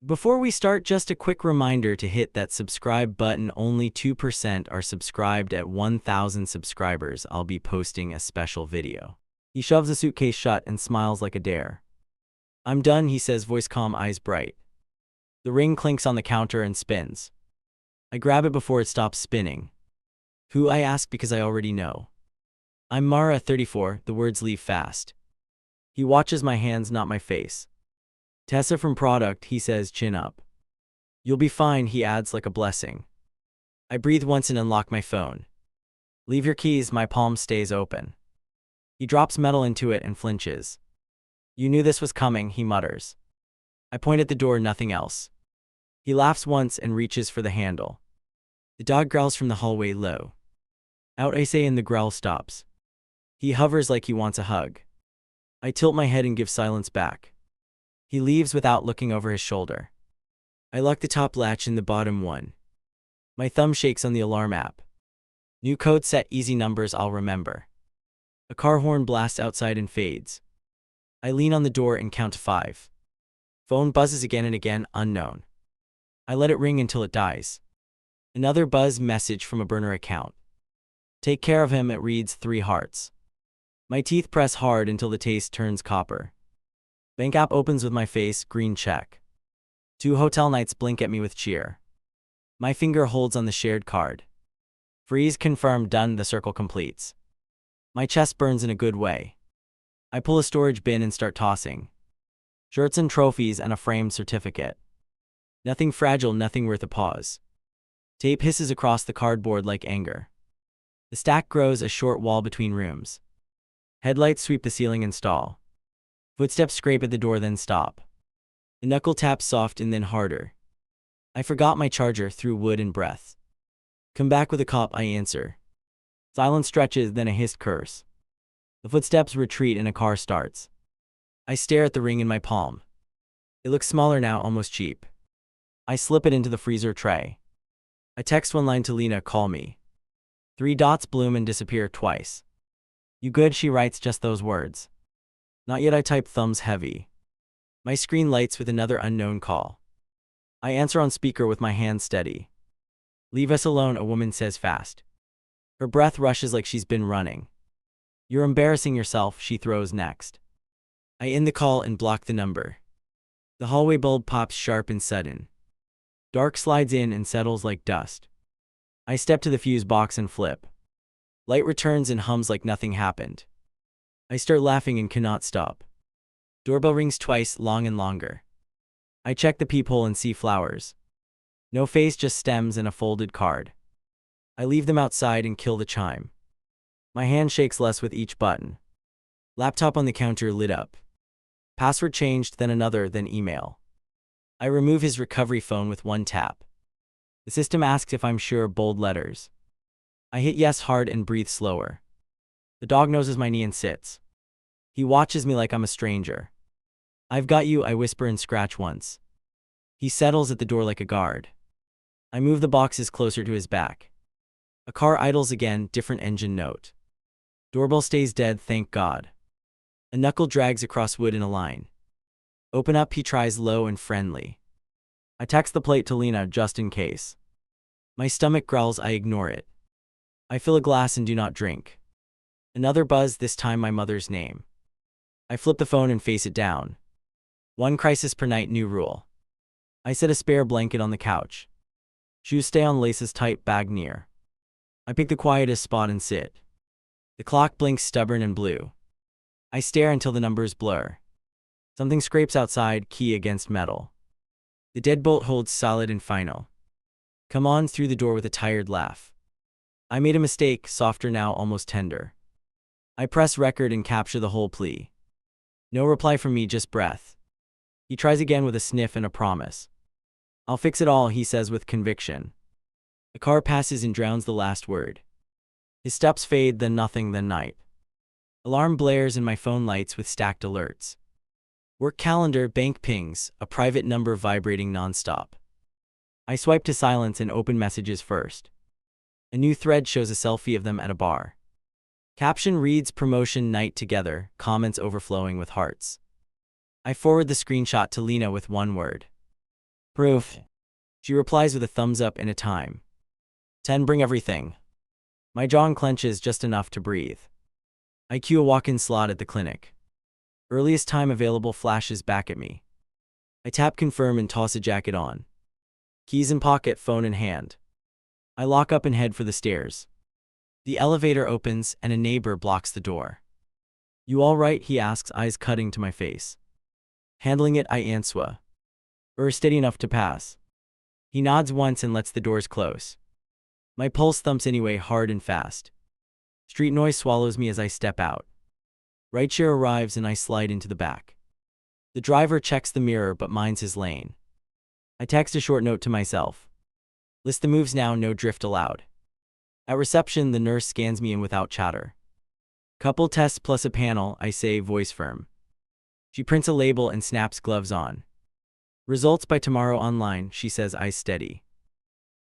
Before we start, just a quick reminder to hit that subscribe button. Only 2% are subscribed. At 1,000 subscribers, I'll be posting a special video. He shoves the suitcase shut and smiles like a dare. I'm done, he says, voice calm, eyes bright. The ring clinks on the counter and spins. I grab it before it stops spinning. Who, I ask, because I already know. I'm Mara, 34, the words leave fast. He watches my hands, not my face. Tessa from product, he says, chin up. You'll be fine, he adds like a blessing. I breathe once and unlock my phone. Leave your keys, my palm stays open. He drops metal into it and flinches. You knew this was coming, he mutters. I point at the door, nothing else. He laughs once and reaches for the handle. The dog growls from the hallway low. Out, I say, and the growl stops. He hovers like he wants a hug. I tilt my head and give silence back. He leaves without looking over his shoulder. I lock the top latch and the bottom one. My thumb shakes on the alarm app. New code set, easy numbers I'll remember. A car horn blasts outside and fades. I lean on the door and count to 5. Phone buzzes again and again, unknown. I let it ring until it dies. Another buzz, message from a burner account. Take care of him, it reads, 3 hearts. My teeth press hard until the taste turns copper. Bank app opens with my face, green check. 2 hotel nights blink at me with cheer. My finger holds on the shared card. Freeze, confirmed, done, the circle completes. My chest burns in a good way. I pull a storage bin and start tossing. Shirts and trophies and a framed certificate. Nothing fragile, nothing worth a pause. Tape hisses across the cardboard like anger. The stack grows, a short wall between rooms. Headlights sweep the ceiling and stall. Footsteps scrape at the door, then stop. The knuckle taps soft and then harder. I forgot my charger, through wood and breath. Come back with a cop, I answer. Silence stretches, then a hissed curse. The footsteps retreat and a car starts. I stare at the ring in my palm. It looks smaller now, almost cheap. I slip it into the freezer tray. I text one line to Lena, call me. 3 dots bloom and disappear twice. You good, she writes, just those words. Not yet, I type, thumbs heavy. My screen lights with another unknown call. I answer on speaker with my hand steady. Leave us alone, a woman says fast. Her breath rushes like she's been running. You're embarrassing yourself, she throws next. I end the call and block the number. The hallway bulb pops sharp and sudden. Dark slides in and settles like dust. I step to the fuse box and flip. Light returns and hums like nothing happened. I start laughing and cannot stop. Doorbell rings twice, long and longer. I check the peephole and see flowers. No face, just stems and a folded card. I leave them outside and kill the chime. My hand shakes less with each button. Laptop on the counter lit up. Password changed, then another, then email. I remove his recovery phone with one tap. The system asks if I'm sure, bold letters. I hit yes hard and breathe slower. The dog noses my knee and sits. He watches me like I'm a stranger. I've got you, I whisper and scratch once. He settles at the door like a guard. I move the boxes closer to his back. A car idles again, different engine note. Doorbell stays dead, thank God. A knuckle drags across wood in a line. Open up, he tries, low and friendly. I text the plate to Lena, just in case. My stomach growls, I ignore it. I fill a glass and do not drink. Another buzz, this time my mother's name. I flip the phone and face it down. 1 crisis per night, new rule. I set a spare blanket on the couch. Shoes stay on, laces tight, bag near. I pick the quietest spot and sit. The clock blinks, stubborn and blue. I stare until the numbers blur. Something scrapes outside, key against metal. The deadbolt holds solid and final. Come on, through the door with a tired laugh. I made a mistake, softer now, almost tender. I press record and capture the whole plea. No reply from me, just breath. He tries again with a sniff and a promise. I'll fix it all, he says with conviction. A car passes and drowns the last word. His steps fade, then nothing, then night. Alarm blares and my phone lights with stacked alerts. Work calendar, bank pings, a private number vibrating nonstop. I swipe to silence and open messages first. A new thread shows a selfie of them at a bar. Caption reads, promotion night together, comments overflowing with hearts. I forward the screenshot to Lena with one word. Proof. She replies with a thumbs up and a time. 10. Bring everything. My jaw unclenches just enough to breathe. I cue a walk-in slot at the clinic. Earliest time available flashes back at me. I tap confirm and toss a jacket on. Keys in pocket, phone in hand. I lock up and head for the stairs. The elevator opens and a neighbor blocks the door. You all right? He asks, eyes cutting to my face. Handling it, I answer. Steady enough to pass. He nods once and lets the doors close. My pulse thumps anyway, hard and fast. Street noise swallows me as I step out. Rideshare arrives and I slide into the back. The driver checks the mirror but minds his lane. I text a short note to myself. List the moves now, no drift allowed. At reception, the nurse scans me in without chatter. Couple tests plus a panel, I say, voice firm. She prints a label and snaps gloves on. Results by tomorrow online, she says, eyes steady.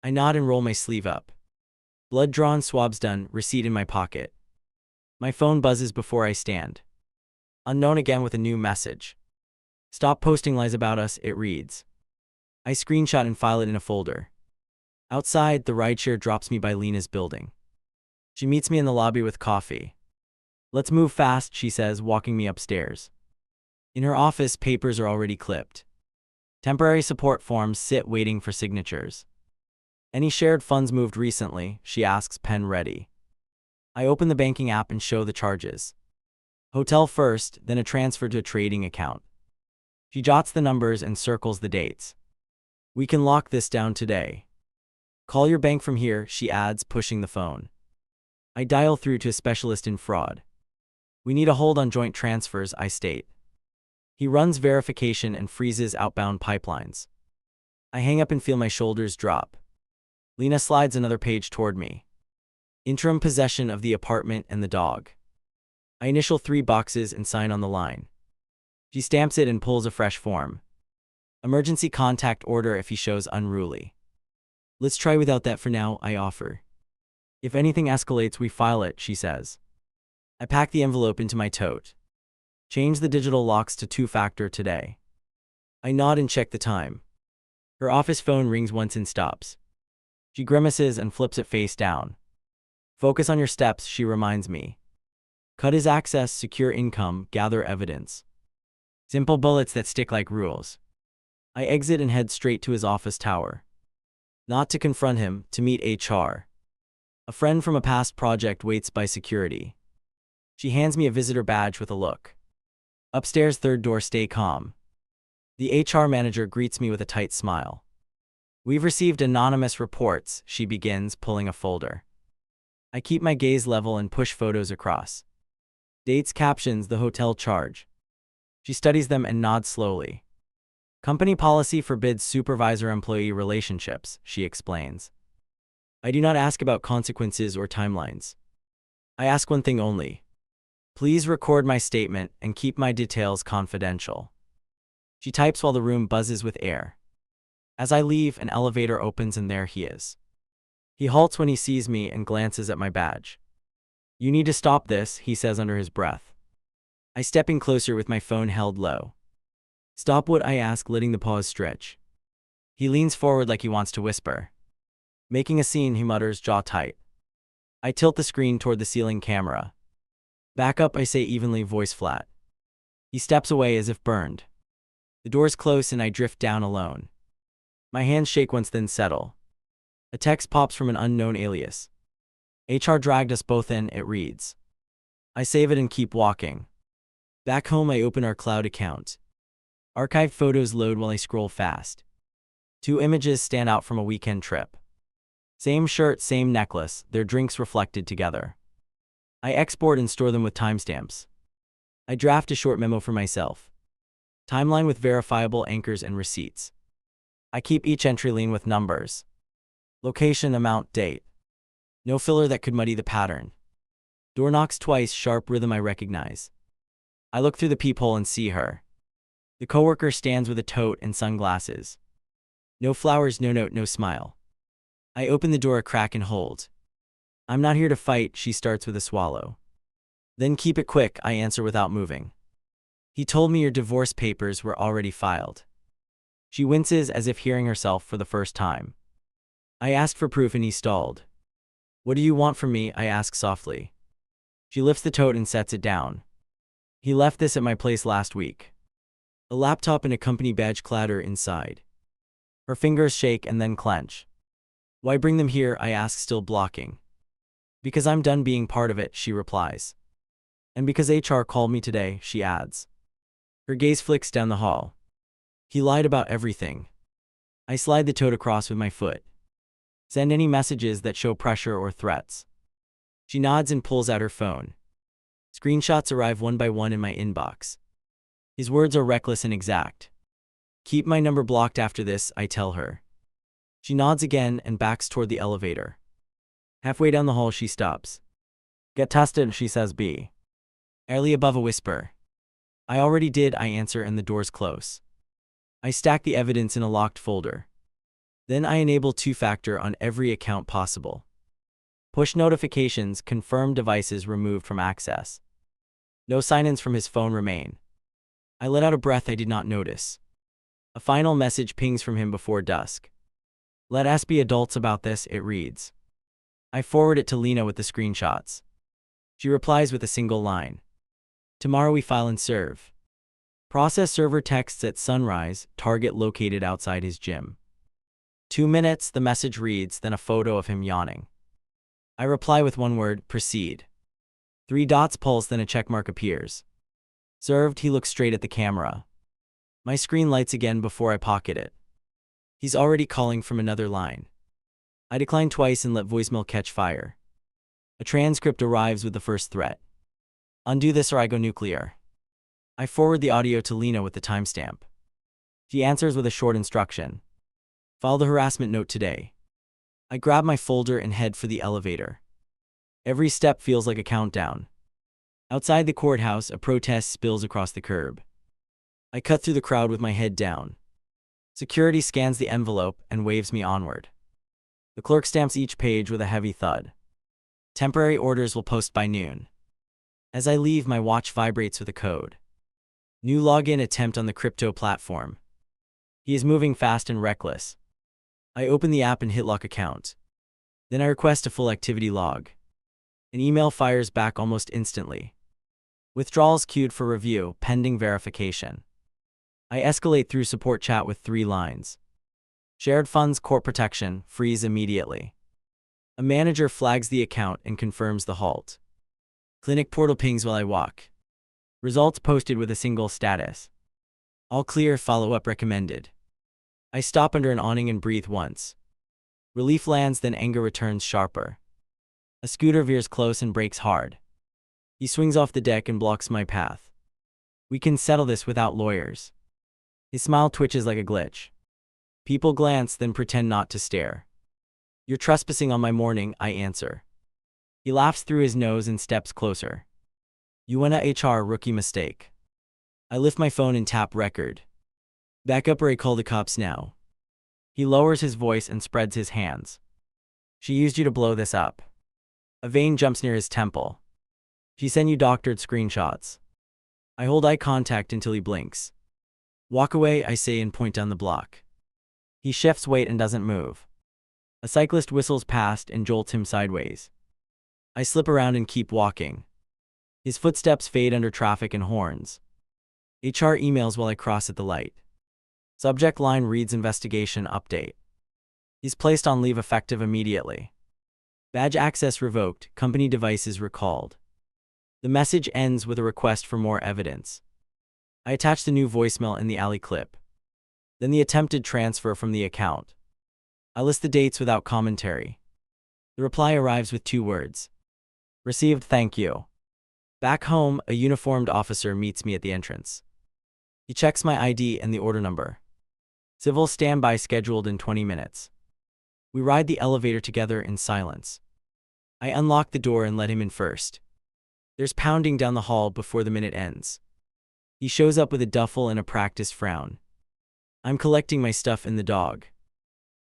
I nod and roll my sleeve up. Blood drawn, swabs done, receipt in my pocket. My phone buzzes before I stand. Unknown again with a new message. Stop posting lies about us, it reads. I screenshot and file it in a folder. Outside, the rideshare drops me by Lena's building. She meets me in the lobby with coffee. Let's move fast, she says, walking me upstairs. In her office, papers are already clipped. Temporary support forms sit waiting for signatures. Any shared funds moved recently, she asks, pen ready. I open the banking app and show the charges. Hotel first, then a transfer to a trading account. She jots the numbers and circles the dates. We can lock this down today. Call your bank from here, she adds, pushing the phone. I dial through to a specialist in fraud. We need a hold on joint transfers, I state. He runs verification and freezes outbound pipelines. I hang up and feel my shoulders drop. Lena slides another page toward me. Interim possession of the apartment and the dog. I initial 3 boxes and sign on the line. She stamps it and pulls a fresh form. Emergency contact order if he shows unruly. Let's try without that for now, I offer. If anything escalates, we file it, she says. I pack the envelope into my tote. Change the digital locks to 2-factor today. I nod and check the time. Her office phone rings once and stops. She grimaces and flips it face down. Focus on your steps, she reminds me. Cut his access, secure income, gather evidence. Simple bullets that stick like rules. I exit and head straight to his office tower. Not to confront him, to meet HR. A friend from a past project waits by security. She hands me a visitor badge with a look. Upstairs, 3rd door, stay calm. The HR manager greets me with a tight smile. We've received anonymous reports, she begins, pulling a folder. I keep my gaze level and push photos across. Dates, captions, the hotel charge. She studies them and nods slowly. Company policy forbids supervisor-employee relationships, she explains. I do not ask about consequences or timelines. I ask one thing only. Please record my statement and keep my details confidential. She types while the room buzzes with air. As I leave, an elevator opens and there he is. He halts when he sees me and glances at my badge. You need to stop this, he says under his breath. I step in closer with my phone held low. Stop what? I ask, letting the pause stretch. He leans forward like he wants to whisper. Making a scene, he mutters, jaw tight. I tilt the screen toward the ceiling camera. Back up, I say evenly, voice flat. He steps away as if burned. The doors close and I drift down alone. My hands shake once then settle. A text pops from an unknown alias. HR dragged us both in, it reads. I save it and keep walking. Back home, I open our cloud account. Archived photos load while I scroll fast. 2 images stand out from a weekend trip. Same shirt, same necklace, their drinks reflected together. I export and store them with timestamps. I draft a short memo for myself. Timeline with verifiable anchors and receipts. I keep each entry lean with numbers. Location, amount, date. No filler that could muddy the pattern. Door knocks twice, sharp rhythm I recognize. I look through the peephole and see her. The coworker stands with a tote and sunglasses. No flowers, no note, no smile. I open the door a crack and hold. I'm not here to fight, she starts with a swallow. Then keep it quick, I answer without moving. He told me your divorce papers were already filed. She winces as if hearing herself for the first time. I asked for proof and he stalled. What do you want from me? I ask softly. She lifts the tote and sets it down. He left this at my place last week. A laptop and a company badge clatter inside. Her fingers shake and then clench. Why bring them here? I ask, still blocking. Because I'm done being part of it, she replies. And because HR called me today, she adds. Her gaze flicks down the hall. He lied about everything. I slide the tote across with my foot. Send any messages that show pressure or threats. She nods and pulls out her phone. Screenshots arrive one by one in my inbox. His words are reckless and exact. Keep my number blocked after this, I tell her. She nods again and backs toward the elevator. Halfway down the hall, she stops. Get tested, she says B. Barely above a whisper. I already did, I answer, and the doors close. I stack the evidence in a locked folder. Then I enable two-factor on every account possible. Push notifications confirm devices removed from access. No sign-ins from his phone remain. I let out a breath I did not notice. A final message pings from him before dusk. Let us be adults about this, it reads. I forward it to Lena with the screenshots. She replies with a single line. Tomorrow we file and serve. Process server texts at sunrise, target located outside his gym. 2 minutes, the message reads, then a photo of him yawning. I reply with one word, proceed. 3 dots pulse, then a checkmark appears. Served, he looks straight at the camera. My screen lights again before I pocket it. He's already calling from another line. I decline twice and let voicemail catch fire. A transcript arrives with the first threat. Undo this or I go nuclear. I forward the audio to Lena with the timestamp. She answers with a short instruction. File the harassment note today. I grab my folder and head for the elevator. Every step feels like a countdown. Outside the courthouse, a protest spills across the curb. I cut through the crowd with my head down. Security scans the envelope and waves me onward. The clerk stamps each page with a heavy thud. Temporary orders will post by noon. As I leave, my watch vibrates with a code. New login attempt on the crypto platform. He is moving fast and reckless. I open the app and hit lock account. Then I request a full activity log. An email fires back almost instantly. Withdrawals queued for review, pending verification. I escalate through support chat with 3 lines. Shared funds, court protection, freeze immediately. A manager flags the account and confirms the halt. Clinic portal pings while I walk. Results posted with a single status. All clear, follow-up recommended. I stop under an awning and breathe once. Relief lands, then anger returns sharper. A scooter veers close and brakes hard. He swings off the deck and blocks my path. We can settle this without lawyers. His smile twitches like a glitch. People glance, then pretend not to stare. You're trespassing on my morning, I answer. He laughs through his nose and steps closer. UNA HR rookie mistake. I lift my phone and tap record. Back up or I call the cops now. He lowers his voice and spreads his hands. She used you to blow this up. A vein jumps near his temple. She sent you doctored screenshots. I hold eye contact until he blinks. Walk away, I say and point down the block. He shifts weight and doesn't move. A cyclist whistles past and jolts him sideways. I slip around and keep walking. His footsteps fade under traffic and horns. HR emails while I cross at the light. Subject line reads investigation update. He's placed on leave effective immediately. Badge access revoked, company devices recalled. The message ends with a request for more evidence. I attach the new voicemail in the alley clip. Then the attempted transfer from the account. I list the dates without commentary. The reply arrives with 2 words. Received, thank you. Back home, a uniformed officer meets me at the entrance. He checks my ID and the order number. Civil standby scheduled in 20 minutes. We ride the elevator together in silence. I unlock the door and let him in first. There's pounding down the hall before the minute ends. He shows up with a duffel and a practiced frown. I'm collecting my stuff and the dog.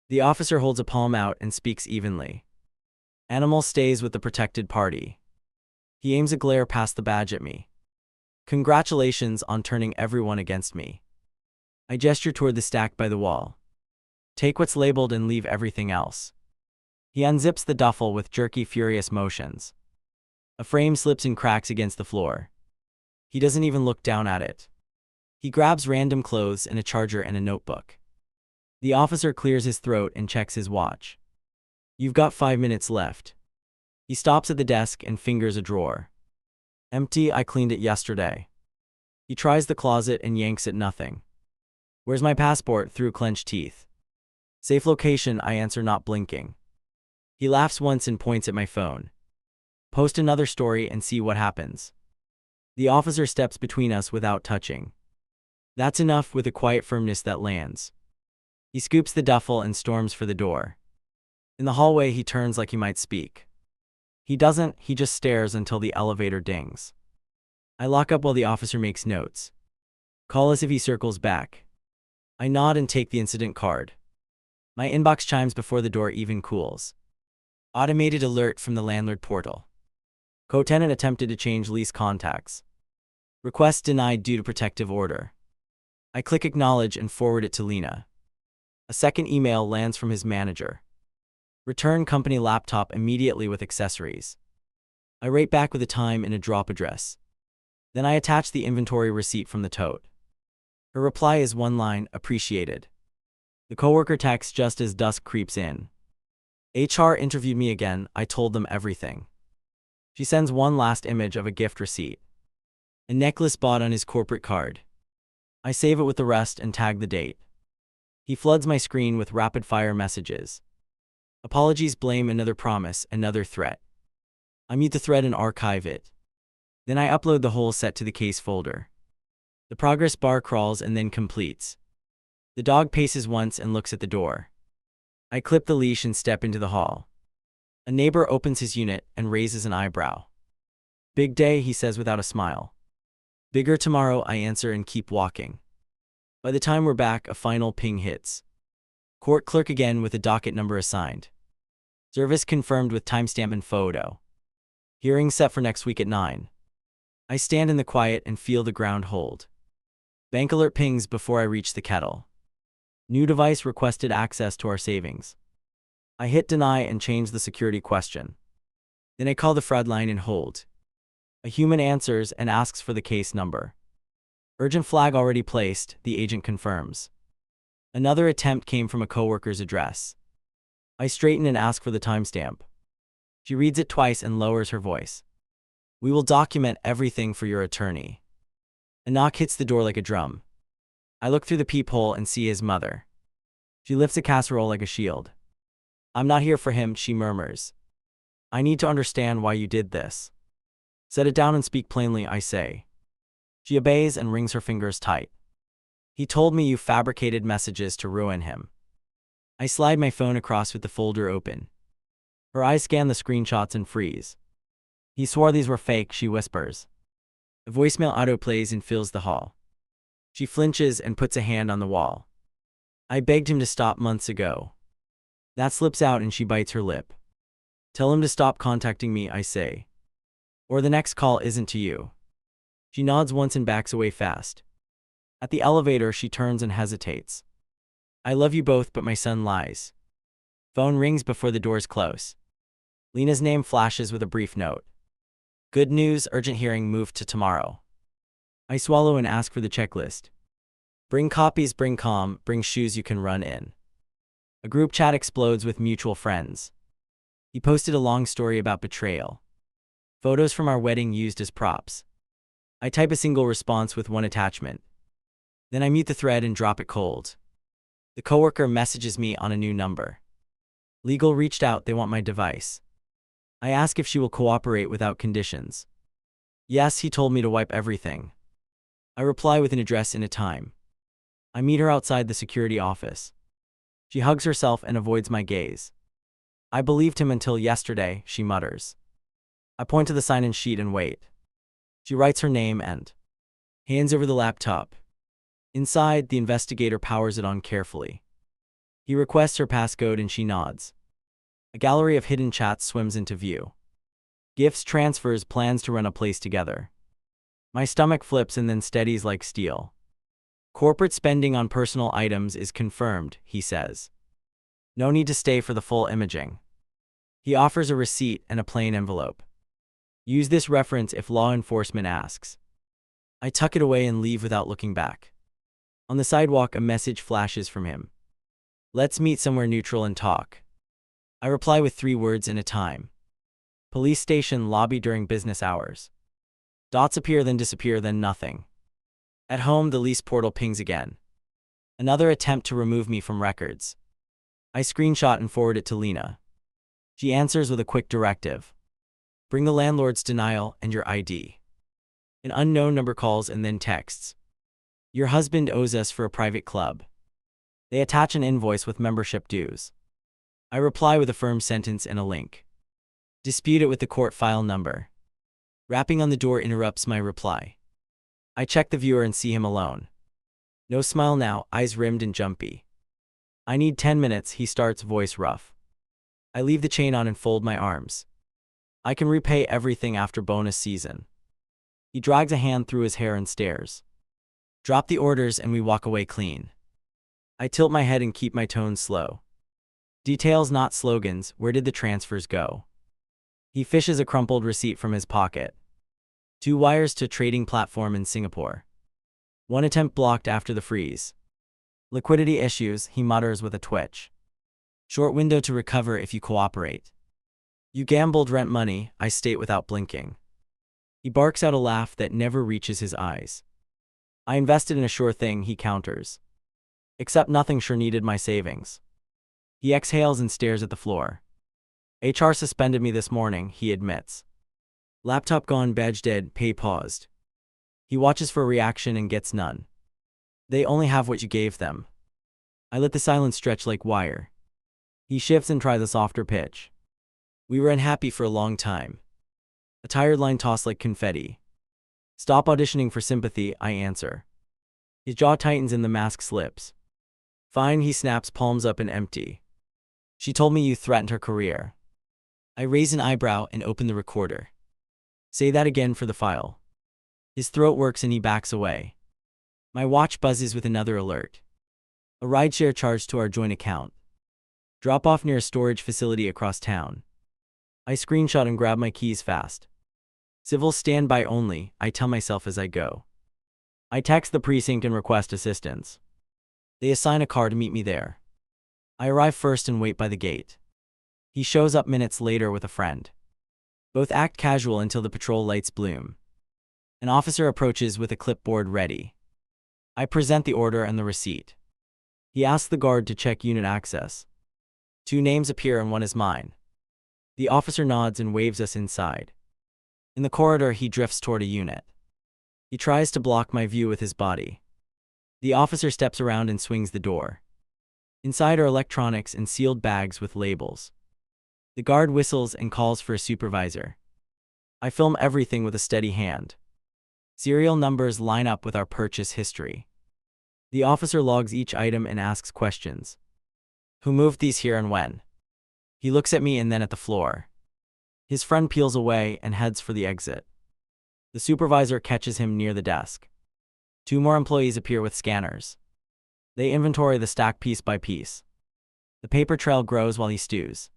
The officer holds a palm out and speaks evenly. Animal stays with the protected party. He aims a glare past the badge at me. Congratulations on turning everyone against me. I gesture toward the stack by the wall. Take what's labeled and leave everything else. He unzips the duffel with jerky, furious motions. A frame slips and cracks against the floor. He doesn't even look down at it. He grabs random clothes and a charger and a notebook. The officer clears his throat and checks his watch. You've got 5 minutes left. He stops at the desk and fingers a drawer. Empty, I cleaned it yesterday. He tries the closet and yanks at nothing. Where's my passport? Through clenched teeth. Safe location, I answer, not blinking. He laughs once and points at my phone. Post another story and see what happens. The officer steps between us without touching. That's enough, with a quiet firmness that lands. He scoops the duffel and storms for the door. In the hallway, he turns like he might speak. He doesn't, he just stares until the elevator dings. I lock up while the officer makes notes. Call us if he circles back. I nod and take the incident card. My inbox chimes before the door even cools. Automated alert from the landlord portal. Co-tenant attempted to change lease contacts. Request denied due to protective order. I click acknowledge and forward it to Lena. A second email lands from his manager. Return company laptop immediately with accessories. I write back with a time and a drop address. Then I attach the inventory receipt from the tote. Her reply is one line, appreciated. The coworker texts just as dusk creeps in. HR interviewed me again, I told them everything. She sends one last image of a gift receipt. A necklace bought on his corporate card. I save it with the rest and tag the date. He floods my screen with rapid-fire messages. Apologies, blame, another promise, another threat. I mute the thread and archive it. Then I upload the whole set to the case folder. The progress bar crawls and then completes. The dog paces once and looks at the door. I clip the leash and step into the hall. A neighbor opens his unit and raises an eyebrow. Big day, he says without a smile. Bigger tomorrow, I answer and keep walking. By the time we're back, a final ping hits. Court clerk again with a docket number assigned. Service confirmed with timestamp and photo. Hearing set for next week at 9. I stand in the quiet and feel the ground hold. Bank alert pings before I reach the kettle. New device requested access to our savings. I hit deny and change the security question. Then I call the fraud line and hold. A human answers and asks for the case number. Urgent flag already placed, the agent confirms. Another attempt came from a coworker's address. I straighten and ask for the timestamp. She reads it twice and lowers her voice. We will document everything for your attorney. A knock hits the door like a drum. I look through the peephole and see his mother. She lifts a casserole like a shield. I'm not here for him, she murmurs. I need to understand why you did this. Set it down and speak plainly, I say. She obeys and wrings her fingers tight. He told me you fabricated messages to ruin him. I slide my phone across with the folder open. Her eyes scan the screenshots and freeze. He swore these were fake, she whispers. A voicemail autoplays and fills the hall. She flinches and puts a hand on the wall. I begged him to stop months ago. That slips out and she bites her lip. Tell him to stop contacting me, I say. Or the next call isn't to you. She nods once and backs away fast. At the elevator, she turns and hesitates. I love you both, but my son lies. Phone rings before the doors close. Lena's name flashes with a brief note. Good news, urgent hearing moved to tomorrow. I swallow and ask for the checklist. Bring copies, bring calm, bring shoes you can run in. A group chat explodes with mutual friends. He posted a long story about betrayal. Photos from our wedding used as props. I type a single response with one attachment. Then I mute the thread and drop it cold. The coworker messages me on a new number. Legal reached out, they want my device. I ask if she will cooperate without conditions. Yes, he told me to wipe everything. I reply with an address and a time. I meet her outside the security office. She hugs herself and avoids my gaze. I believed him until yesterday, she mutters. I point to the sign-in sheet and wait. She writes her name and hands over the laptop. Inside, the investigator powers it on carefully. He requests her passcode and she nods. A gallery of hidden chats swims into view. Gifts, transfers, plans to run a place together. My stomach flips and then steadies like steel. Corporate spending on personal items is confirmed, he says. No need to stay for the full imaging. He offers a receipt and a plain envelope. Use this reference if law enforcement asks. I tuck it away and leave without looking back. On the sidewalk, a message flashes from him. Let's meet somewhere neutral and talk. I reply with 3 words and a time. Police station lobby during business hours. Dots appear, then disappear, then nothing. At home, the lease portal pings again. Another attempt to remove me from records. I screenshot and forward it to Lena. She answers with a quick directive. Bring the landlord's denial and your ID. An unknown number calls and then texts. Your husband owes us for a private club. They attach an invoice with membership dues. I reply with a firm sentence and a link. Dispute it with the court file number. Rapping on the door interrupts my reply. I check the viewer and see him alone. No smile now, eyes rimmed and jumpy. I need 10 minutes, he starts, voice rough. I leave the chain on and fold my arms. I can repay everything after bonus season. He drags a hand through his hair and stares. Drop the orders and we walk away clean. I tilt my head and keep my tone slow. Details, not slogans. Where did the transfers go? He fishes a crumpled receipt from his pocket. 2 wires to trading platform in Singapore. 1 attempt blocked after the freeze. Liquidity issues, he mutters with a twitch. Short window to recover if you cooperate. You gambled rent money, I state without blinking. He barks out a laugh that never reaches his eyes. I invested in a sure thing, he counters. Except nothing sure needed my savings. He exhales and stares at the floor. HR suspended me this morning, he admits. Laptop gone, badge dead, pay paused. He watches for a reaction and gets none. They only have what you gave them. I let the silence stretch like wire. He shifts and tries a softer pitch. We were unhappy for a long time. A tired line tossed like confetti. Stop auditioning for sympathy, I answer. His jaw tightens and the mask slips. Fine, he snaps, palms up and empty. She told me you threatened her career. I raise an eyebrow and open the recorder. Say that again for the file. His throat works and he backs away. My watch buzzes with another alert. A rideshare charge to our joint account. Drop off near a storage facility across town. I screenshot and grab my keys fast. Civil standby only, I tell myself as I go. I text the precinct and request assistance. They assign a car to meet me there. I arrive first and wait by the gate. He shows up minutes later with a friend. Both act casual until the patrol lights bloom. An officer approaches with a clipboard ready. I present the order and the receipt. He asks the guard to check unit access. 2 names appear and one is mine. The officer nods and waves us inside. In the corridor, he drifts toward a unit. He tries to block my view with his body. The officer steps around and swings the door. Inside are electronics and sealed bags with labels. The guard whistles and calls for a supervisor. I film everything with a steady hand. Serial numbers line up with our purchase history. The officer logs each item and asks questions. Who moved these here and when? He looks at me and then at the floor. His friend peels away and heads for the exit. The supervisor catches him near the desk. 2 more employees appear with scanners. They inventory the stack piece by piece. The paper trail grows while he stews.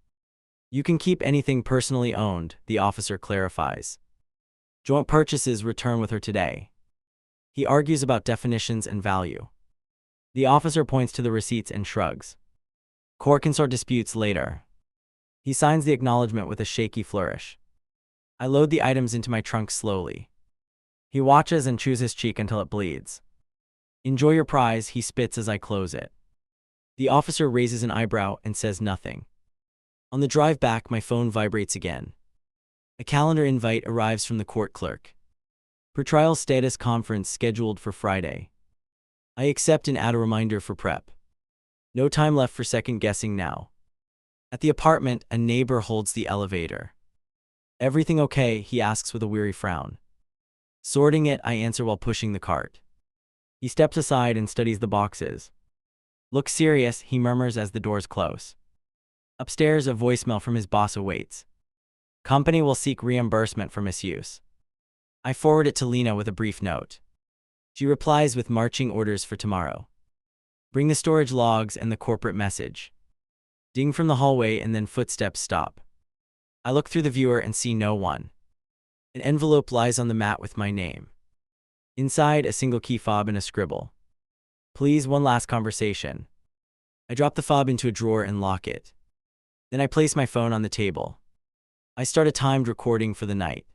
You can keep anything personally owned, the officer clarifies. Joint purchases return with her today. He argues about definitions and value. The officer points to the receipts and shrugs. Court can sort disputes later. He signs the acknowledgement with a shaky flourish. I load the items into my trunk slowly. He watches and chews his cheek until it bleeds. Enjoy your prize, he spits as I close it. The officer raises an eyebrow and says nothing. On the drive back, my phone vibrates again. A calendar invite arrives from the court clerk. Pretrial status conference scheduled for Friday. I accept and add a reminder for prep. No time left for second guessing now. At the apartment, a neighbor holds the elevator. Everything okay? He asks with a weary frown. Sorting it, I answer while pushing the cart. He steps aside and studies the boxes. Look serious, he murmurs as the doors close. Upstairs, a voicemail from his boss awaits. Company will seek reimbursement for misuse. I forward it to Lena with a brief note. She replies with marching orders for tomorrow. Bring the storage logs and the corporate message. Ding from the hallway and then footsteps stop. I look through the viewer and see no one. An envelope lies on the mat with my name. Inside, a single key fob and a scribble. Please, one last conversation. I drop the fob into a drawer and lock it. Then I place my phone on the table. I start a timed recording for the night.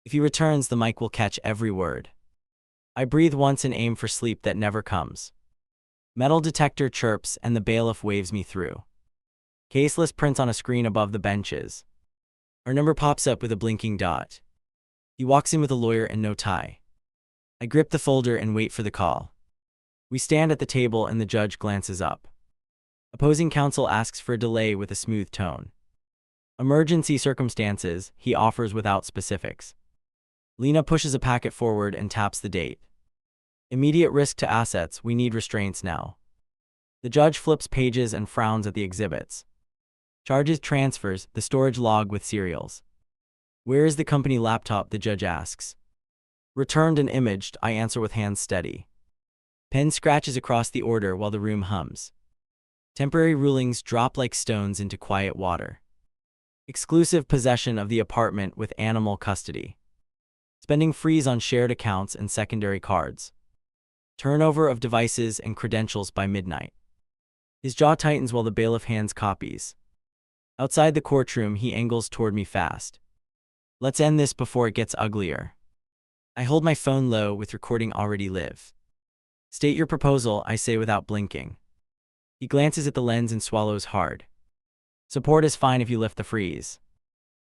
If he returns, the mic will catch every word. I breathe once and aim for sleep that never comes. Metal detector chirps and the bailiff waves me through. Case list prints on a screen above the benches. Our number pops up with a blinking dot. He walks in with a lawyer and no tie. I grip the folder and wait for the call. We stand at the table and the judge glances up. Opposing counsel asks for a delay with a smooth tone. Emergency circumstances, he offers without specifics. Lena pushes a packet forward and taps the date. Immediate risk to assets, we need restraints now. The judge flips pages and frowns at the exhibits. Charges transfers, the storage log with serials. Where is the company laptop, the judge asks. Returned and imaged, I answer with hands steady. Pen scratches across the order while the room hums. Temporary rulings drop like stones into quiet water. Exclusive possession of the apartment with animal custody. Spending freeze on shared accounts and secondary cards. Turnover of devices and credentials by midnight. His jaw tightens while the bailiff hands copies. Outside the courtroom, he angles toward me fast. Let's end this before it gets uglier. I hold my phone low with recording already live. State your proposal, I say without blinking. He glances at the lens and swallows hard. Support is fine if you lift the freeze.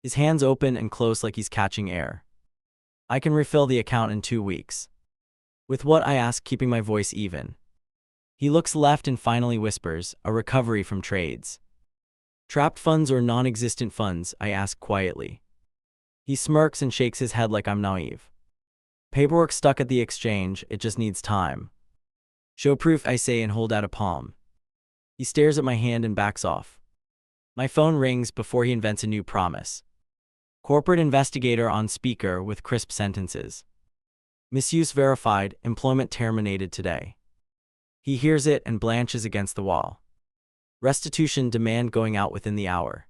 His hands open and close like he's catching air. I can refill the account in 2 weeks. With what, I ask, keeping my voice even. He looks left and finally whispers, a recovery from trades. Trapped funds or non-existent funds, I ask quietly. He smirks and shakes his head like I'm naive. Paperwork stuck at the exchange, it just needs time. Show proof, I say and hold out a palm. He stares at my hand and backs off. My phone rings before he invents a new promise. Corporate investigator on speaker with crisp sentences. Misuse verified, employment terminated today. He hears it and blanches against the wall. Restitution demand going out within the hour.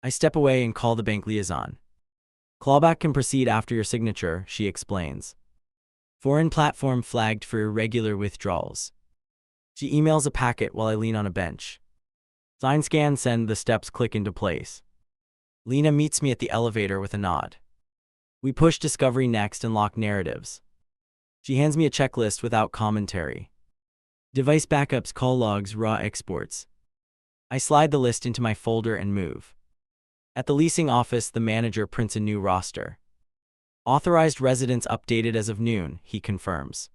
I step away and call the bank liaison. Clawback can proceed after your signature, she explains. Foreign platform flagged for irregular withdrawals. She emails a packet while I lean on a bench. Sign, scan, send, the steps click into place. Lena meets me at the elevator with a nod. We push discovery next and lock narratives. She hands me a checklist without commentary. Device backups, call logs, raw exports. I slide the list into my folder and move. At the leasing office, the manager prints a new roster. Authorized residents updated as of noon, he confirms.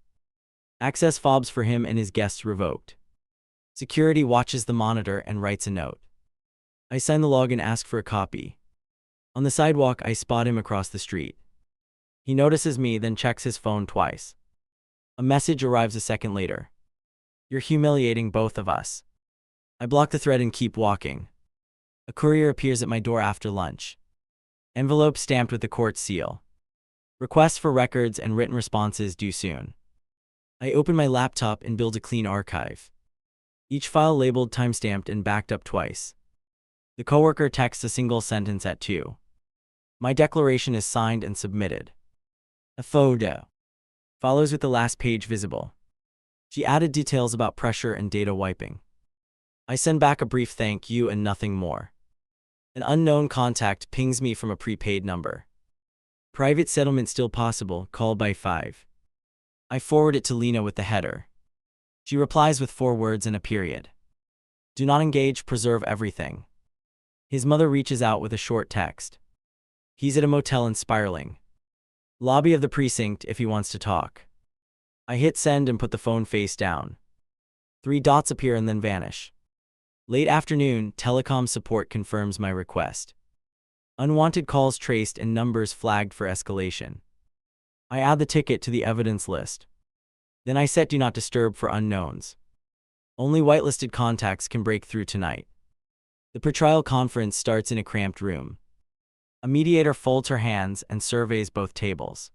Access fobs for him and his guests revoked. Security watches the monitor and writes a note. I sign the log and ask for a copy. On the sidewalk, I spot him across the street. He notices me, then checks his phone twice. A message arrives a second later. You're humiliating both of us. I block the thread and keep walking. A courier appears at my door after lunch. Envelope stamped with the court seal. Requests for records and written responses due soon. I open my laptop and build a clean archive. Each file labeled, timestamped, and backed up twice. The coworker texts a single sentence at 2. My declaration is signed and submitted. A photo follows with the last page visible. She added details about pressure and data wiping. I send back a brief thank you and nothing more. An unknown contact pings me from a prepaid number. Private settlement still possible, call by 5. I forward it to Lena with the header. She replies with 4 words and a period. Do not engage, preserve everything. His mother reaches out with a short text. He's at a motel in Spiraling. Lobby of the precinct if he wants to talk. I hit send and put the phone face down. 3 dots appear and then vanish. Late afternoon, telecom support confirms my request. Unwanted calls traced and numbers flagged for escalation. I add the ticket to the evidence list. Then I set do not disturb for unknowns. Only whitelisted contacts can break through tonight. The pretrial conference starts in a cramped room. A mediator folds her hands and surveys both tables.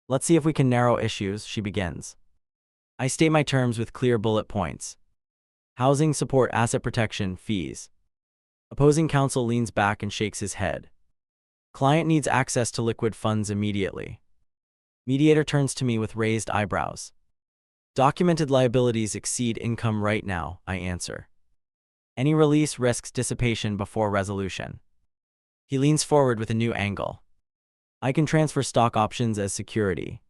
Let's see if we can narrow issues, she begins. I state my terms with clear bullet points. Housing support, asset protection, fees. Opposing counsel leans back and shakes his head. Client needs access to liquid funds immediately. Mediator turns to me with raised eyebrows. Documented liabilities exceed income right now, I answer. Any release risks dissipation before resolution. He leans forward with a new angle. I can transfer stock options as security.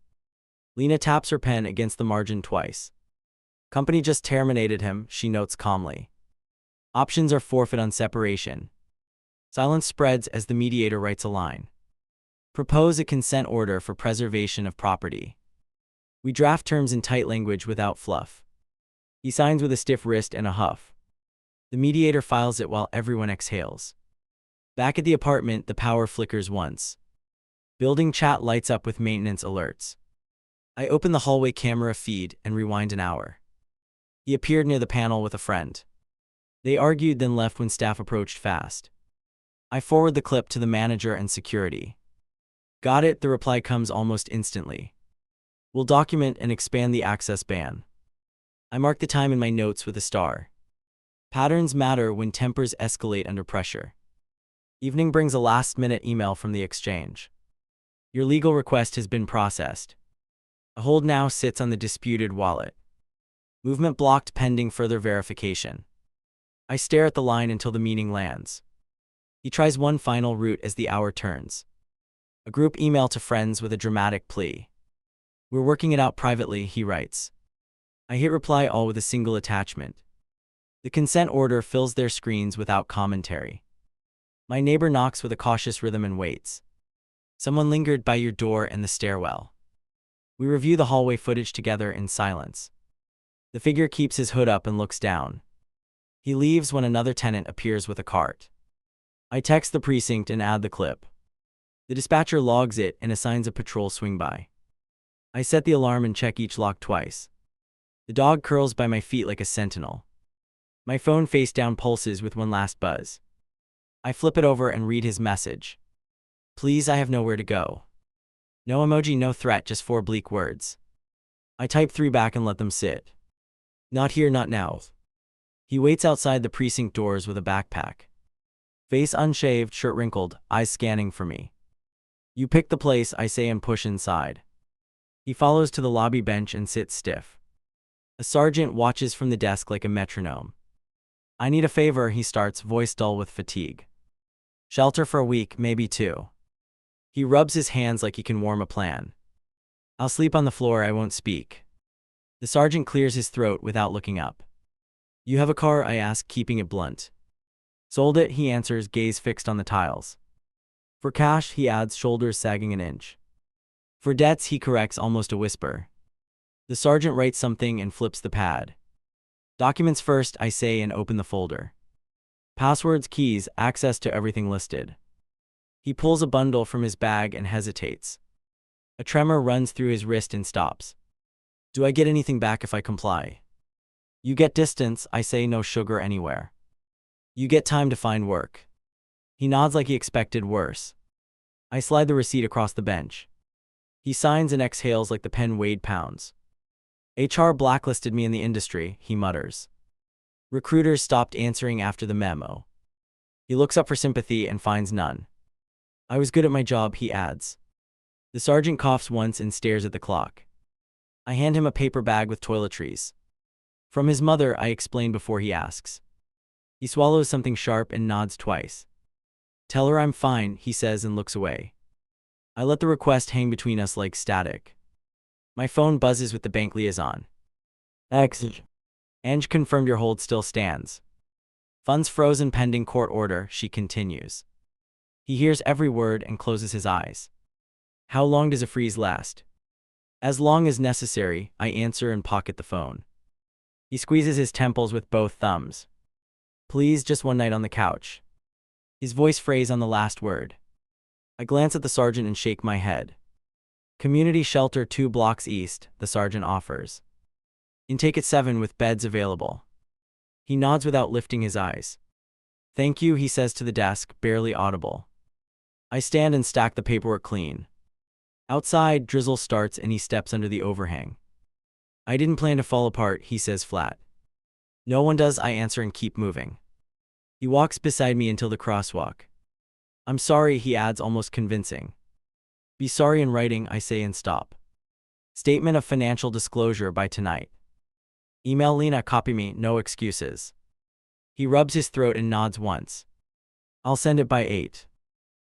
Lena taps her pen against the margin twice. Company just terminated him, she notes calmly. Options are forfeit on separation. Silence spreads as the mediator writes a line. Propose a consent order for preservation of property. We draft terms in tight language without fluff. He signs with a stiff wrist and a huff. The mediator files it while everyone exhales. Back at the apartment, the power flickers once. Building chat lights up with maintenance alerts. I open the hallway camera feed and rewind an hour. He appeared near the panel with a friend. They argued, then left when staff approached fast. I forward the clip to the manager and security. Got it, the reply comes almost instantly. We'll document and expand the access ban. I mark the time in my notes with a star. Patterns matter when tempers escalate under pressure. Evening brings a last-minute email from the exchange. Your legal request has been processed. A hold now sits on the disputed wallet. Movement blocked pending further verification. I stare at the line until the meaning lands. He tries one final route as the hour turns. A group email to friends with a dramatic plea. We're working it out privately, he writes. I hit reply all with a single attachment. The consent order fills their screens without commentary. My neighbor knocks with a cautious rhythm and waits. Someone lingered by your door in the stairwell. We review the hallway footage together in silence. The figure keeps his hood up and looks down. He leaves when another tenant appears with a cart. I text the precinct and add the clip. The dispatcher logs it and assigns a patrol swing by. I set the alarm and check each lock twice. The dog curls by my feet like a sentinel. My phone face down pulses with one last buzz. I flip it over and read his message. Please, I have nowhere to go. No emoji, no threat, just 4 bleak words. I type 3 back and let them sit. Not here, not now. He waits outside the precinct doors with a backpack. Face unshaved, shirt wrinkled, eyes scanning for me. You pick the place, I say and push inside. He follows to the lobby bench and sits stiff. A sergeant watches from the desk like a metronome. I need a favor, he starts, voice dull with fatigue. Shelter for a week, maybe 2. He rubs his hands like he can warm a plan. I'll sleep on the floor, I won't speak. The sergeant clears his throat without looking up. You have a car, I ask, keeping it blunt. Sold it, he answers, gaze fixed on the tiles. For cash, he adds, shoulders sagging an inch. For debts, he corrects, almost a whisper. The sergeant writes something and flips the pad. Documents first, I say and open the folder. Passwords, keys, access to everything listed. He pulls a bundle from his bag and hesitates. A tremor runs through his wrist and stops. Do I get anything back if I comply? You get distance, I say, no sugar anywhere. You get time to find work. He nods like he expected worse. I slide the receipt across the bench. He signs and exhales like the pen weighed pounds. HR blacklisted me in the industry, he mutters. Recruiters stopped answering after the memo. He looks up for sympathy and finds none. I was good at my job, he adds. The sergeant coughs once and stares at the clock. I hand him a paper bag with toiletries. From his mother, I explain before he asks. He swallows something sharp and nods twice. Tell her I'm fine, he says and looks away. I let the request hang between us like static. My phone buzzes with the bank liaison. Ange confirmed your hold still stands. Funds frozen pending court order, she continues. He hears every word and closes his eyes. How long does a freeze last? As long as necessary, I answer and pocket the phone. He squeezes his temples with both thumbs. Please, just one night on the couch. His voice frays on the last word. I glance at the sergeant and shake my head. Community shelter 2 blocks east, the sergeant offers. Intake at 7 with beds available. He nods without lifting his eyes. Thank you, he says to the desk, barely audible. I stand and stack the paperwork clean. Outside, drizzle starts and he steps under the overhang. I didn't plan to fall apart, he says flat. No one does, I answer and keep moving. He walks beside me until the crosswalk. I'm sorry, he adds, almost convincing. Be sorry in writing, I say and stop. Statement of financial disclosure by tonight. Email Lena, copy me, no excuses. He rubs his throat and nods once. I'll send it by 8.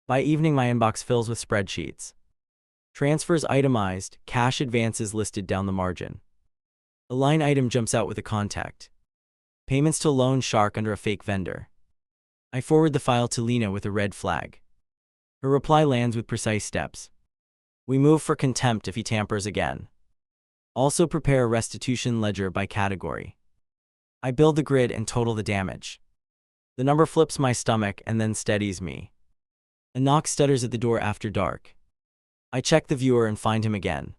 By evening my inbox fills with spreadsheets. Transfers itemized, cash advances listed down the margin. A line item jumps out with a contact. Payments to loan shark under a fake vendor. I forward the file to Lena with a red flag. Her reply lands with precise steps. We move for contempt if he tampers again. Also prepare a restitution ledger by category. I build the grid and total the damage. The number flips my stomach and then steadies me. A knock stutters at the door after dark. I check the viewer and find him again.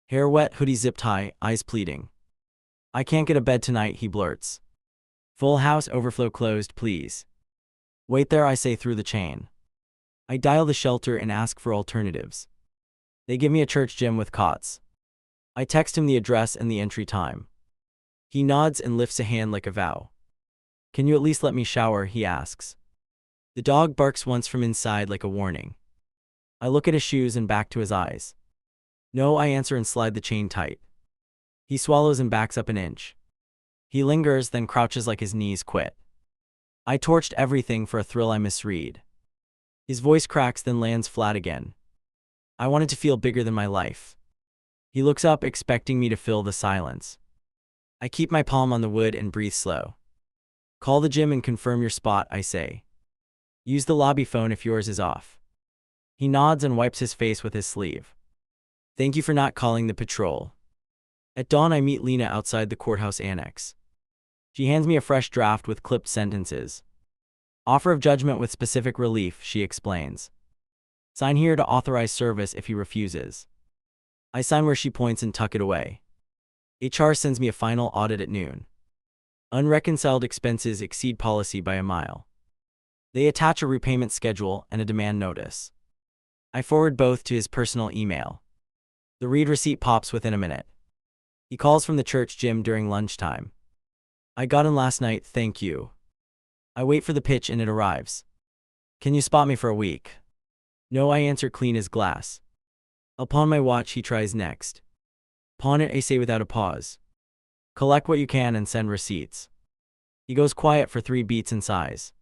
Hair wet, hoodie zipped high, eyes pleading. I can't get a bed tonight, he blurts. Full house, overflow closed, please. Wait there, I say through the chain. I dial the shelter and ask for alternatives. They give me a church gym with cots. I text him the address and the entry time. He nods and lifts a hand like a vow. Can you at least let me shower, he asks. The dog barks once from inside like a warning. I look at his shoes and back to his eyes. No, I answer and slide the chain tight. He swallows and backs up an inch. He lingers, then crouches like his knees quit. I torched everything for a thrill I misread. His voice cracks, then lands flat again. I wanted to feel bigger than my life. He looks up, expecting me to fill the silence. I keep my palm on the wood and breathe slow. Call the gym and confirm your spot, I say. Use the lobby phone if yours is off. He nods and wipes his face with his sleeve. Thank you for not calling the patrol. At dawn I meet Lena outside the courthouse annex. She hands me a fresh draft with clipped sentences. Offer of judgment with specific relief, she explains. Sign here to authorize service if he refuses. I sign where she points and tuck it away. HR sends me a final audit at noon. Unreconciled expenses exceed policy by a mile. They attach a repayment schedule and a demand notice. I forward both to his personal email. The read receipt pops within a minute. He calls from the church gym during lunchtime. I got in last night, thank you. I wait for the pitch and it arrives. Can you spot me for a week? No, I answer, clean as glass. I'll pawn my watch, he tries next. Pawn it, I say without a pause. Collect what you can and send receipts. He goes quiet for 3 beats and sighs.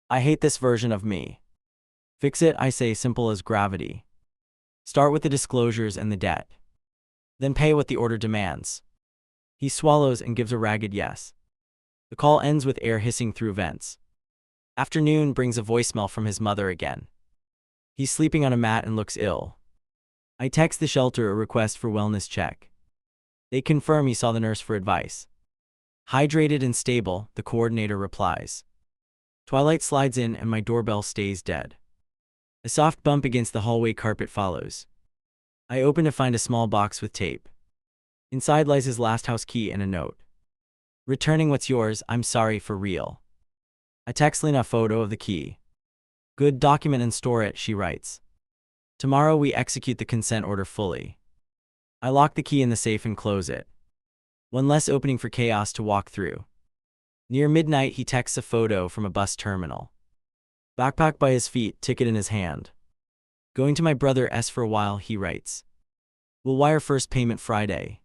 I hate this version of me. Fix it, I say, simple as gravity. Start with the disclosures and the debt. Then pay what the order demands. He swallows and gives a ragged yes. The call ends with air hissing through vents. Afternoon brings a voicemail from his mother again. He's sleeping on a mat and looks ill. I text the shelter a request for wellness check. They confirm he saw the nurse for advice. Hydrated and stable, the coordinator replies. Twilight slides in and my doorbell stays dead. A soft bump against the hallway carpet follows. I open to find a small box with tape. Inside lies his last house key and a note. Returning what's yours, I'm sorry, for real. I text Lena a photo of the key. Good, document and store it, she writes. Tomorrow we execute the consent order fully. I lock the key in the safe and close it. One less opening for chaos to walk through. Near midnight he texts a photo from a bus terminal. Backpack by his feet, ticket in his hand. Going to my brother S for a while, he writes. We'll wire first payment Friday.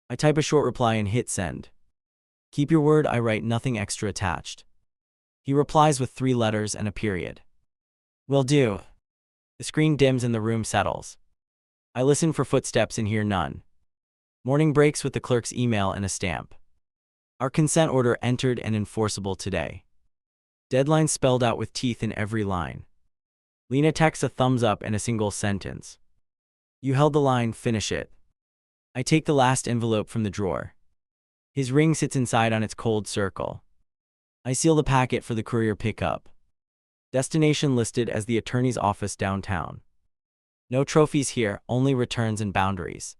I type a short reply and hit send. Keep your word, I write, nothing extra attached. He replies with 3 letters and a period. Will do. The screen dims and the room settles. I listen for footsteps and hear none. Morning breaks with the clerk's email and a stamp. Our consent order entered and enforceable today. Deadline spelled out with teeth in every line. Lena texts a thumbs up and a single sentence. You held the line, finish it. I take the last envelope from the drawer. His ring sits inside on its cold circle. I seal the packet for the courier pickup. Destination listed as the attorney's office downtown. No trophies here, only returns and boundaries.